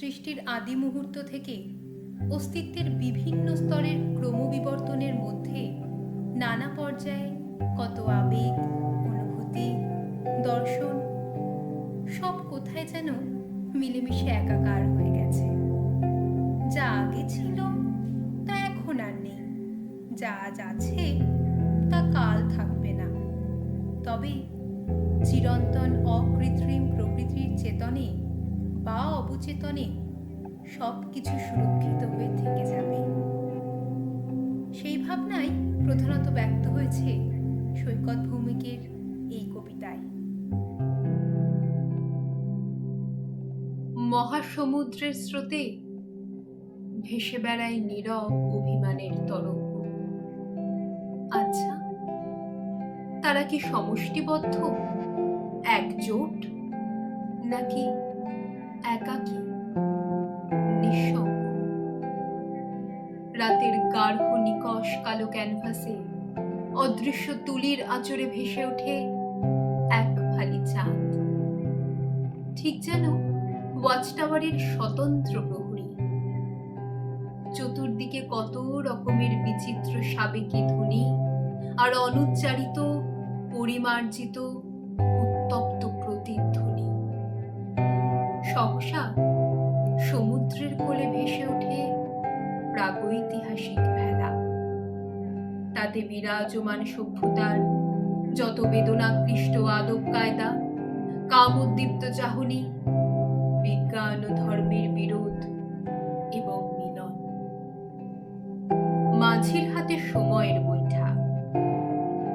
সৃষ্টির আদি মুহূর্ত থেকে অস্তিত্বের বিভিন্ন স্তরের ক্রমবিবর্তনের মধ্যে নানা পর্যায়ে কত আবেগ, অনুভূতি, দর্শন সব কোথায় যেন মিলেমিশে একাকার হয়ে গেছে। যা আগে ছিল তা এখন আর নেই, যা আজ আছে তা কাল থাকবে না। তবে চিরন্তন অকৃত্রিম প্রকৃতির চেতনে বা অবচেতনে সব কিছু সুরক্ষিত হয়ে থেকে যাবে। সেই ভাবনাই প্রধানত ব্যক্ত হয়েছে সৈকত ভৌমিকের এই কবিতায়। মহাসমুদ্রের স্রোতে ভেসে বেড়ায় নীরব অভিমানের তরঙ্গ। আচ্ছা, তারা কি সমষ্টিবদ্ধ, একজোট, নাকি একাকী, নিঃসঙ্গ? রাতের গাঢ় নিকষ কালো ক্যানভাসে অদৃশ্য তুলির আঁচড়ে ভেসে ওঠে এক ফালি চাঁদ, ঠিক যেন ওয়াচ টাওয়ারের স্বতন্ত্র প্রহরী। চতুর্দিকে কত রকমের বিচিত্র সাবেকি ধ্বনি আর অনুচ্চারিত, পরিমার্জিত, উত্তপ্ত প্রতিধ্বনি। সহসা সমুদ্রের কোলে ভেসে ওঠে প্রাগৈতিহাসিক ভেলা। তাতে বিরাজমান সভ্যতার যত বেদনাক্লিষ্ট আদব কায়দা, কামোদ্দীপ্ত চাহনি, বিজ্ঞান ও ধর্মের বিরোধ এবং মিলন। মাঝির হাতে সময়ের বৈঠা,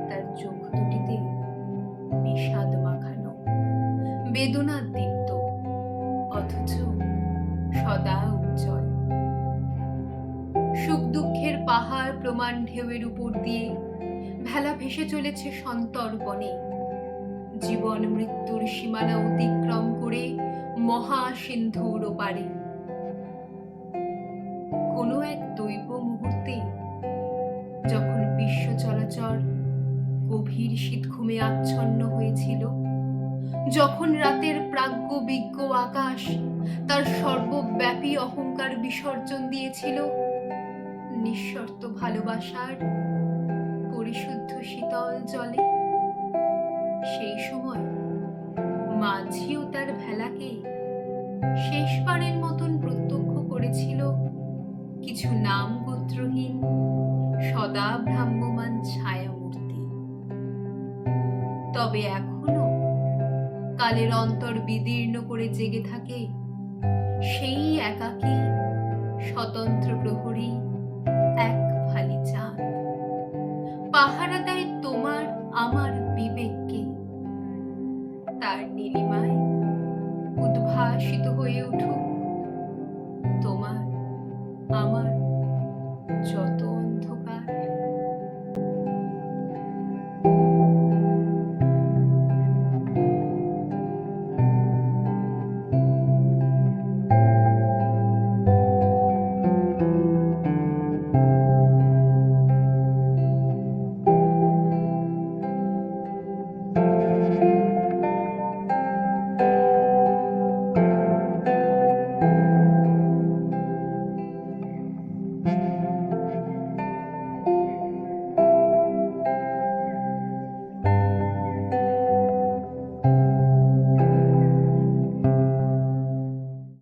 তার চোখ দুটিতে বিষাদ মাখানো, বেদনা দীপ্ত, অথচ সদা উজ্জ্বল। সুখ দুঃখের পাহাড় প্রমাণ ঢেউয়ের উপর দিয়ে ভেলা ভেসে চলেছে সন্তর্পণে, জীবন মৃত্যুর সীমানা অতিক্রম করে মহা সিন্ধুর ওপারে। কোনো এক দৈব মুহূর্তে, যখন বিশ্ব চরাচর গভীর শীতঘুমে আচ্ছন্ন হয়েছিল, যখন রাতের প্রাজ্ঞ বিজ্ঞ আকাশ তার সর্বব্যাপী অহংকার বিসর্জন দিয়েছিল নিঃশর্ত ভালোবাসার পরিশুদ্ধ শীতল জলে, সেই সময় মাঝিও তার ভেলাকে শেষবারের মতন প্রত্যক্ষ করেছিল কিছু নাম গোত্রহীন সদা ভ্রাম্যমান ছায়ামূর্তি। তবে এখনো কালের অন্তর বিদীর্ণ করে জেগে থাকে সেই একাকী স্বতন্ত্র প্রহরী এক ফালি চাঁদ। পাহারা দেয় তোমার আমার বিবেককে। তার নীলিমায় উদ্ভাসিত হয়ে উঠুক